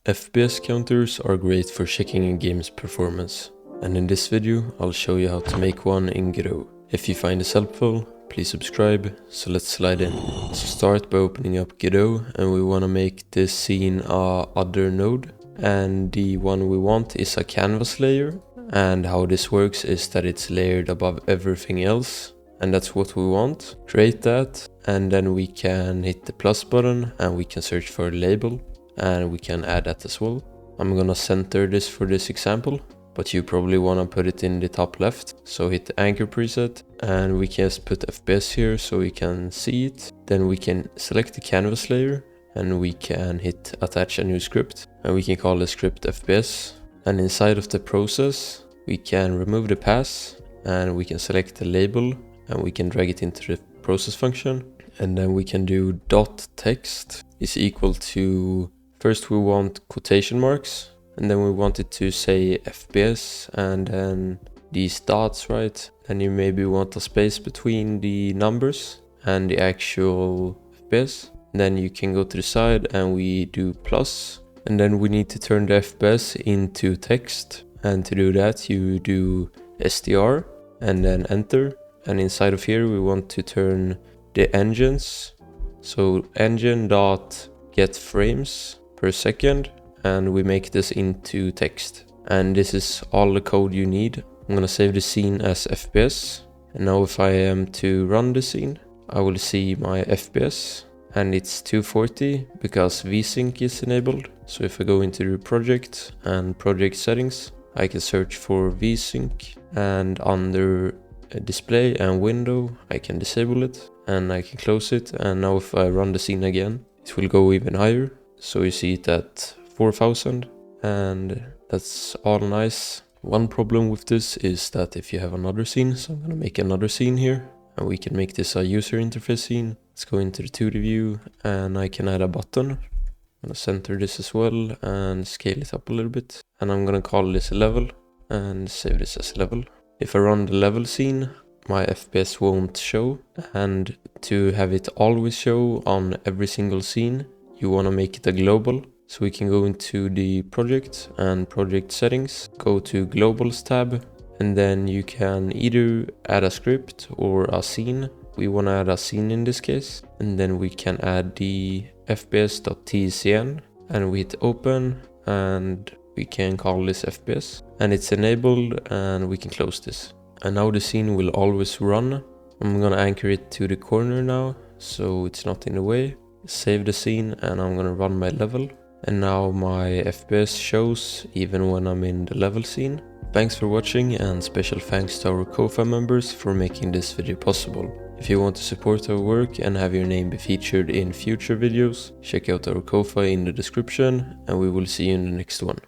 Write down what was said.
FPS counters are great for checking a game's performance, and in this video I'll show you how to make one in Godot. If you find this helpful, please subscribe, so let's slide in. So start by opening up Godot, and we want to make this scene a other node, and the one we want is a canvas layer, and how this works is that it's layered above everything else, and that's what we want. Create that, and then we can hit the plus button and we can search for a label, and we can add that as well. I'm gonna center this for this example, but you probably wanna put it in the top left. So hit the anchor preset, and we can just put FPS here so we can see it. Then we can select the canvas layer, and we can hit attach a new script, and we can call the script FPS. And inside of the process, we can remove the pass, and we can select the label, and we can drag it into the process function. And then we can do dot text is equal to, first we want quotation marks, and then we want it to say FPS, and then these dots, right? And you maybe want a space between the numbers and the actual FPS. Then you can go to the side and we do plus, and then we need to turn the FPS into text, and to do that you do str and then enter. And inside of here we want to turn the engines, so engine dot get frames per second, and we make this into text. And this is all the code you need. I'm gonna save the scene as FPS, and now if I am to run the scene, I will see my FPS, and it's 240 because VSync is enabled. So if I go into the project and project settings, I can search for VSync, and under display and window I can disable it, and I can close it. And now if I run the scene again, it will go even higher. So you see it at 4000, and that's all nice. One problem with this is that if you have another scene, so I'm gonna make another scene here, and we can make this a user interface scene. Let's go into the 2D view, and I can add a button. I'm gonna center this as well and scale it up a little bit, and I'm gonna call this a level and save this as level. If I run the level scene, my FPS won't show, and to have it always show on every single scene, you want to make it a global. So we can go into the project and project settings, go to globals tab, and then you can either add a script or a scene. We want to add a scene in this case, and then we can add the fps.tcn, and we hit open, and we can call this FPS, and it's enabled, and we can close this. And now the scene will always run. I'm gonna anchor it to the corner now, so it's not in the way. Save the scene, and I'm gonna run my level. And now my FPS shows even when I'm in the level scene. Thanks for watching, and special thanks to our Ko-Fi members for making this video possible. If you want to support our work and have your name be featured in future videos, check out our Ko-Fi in the description, and we will see you in the next one.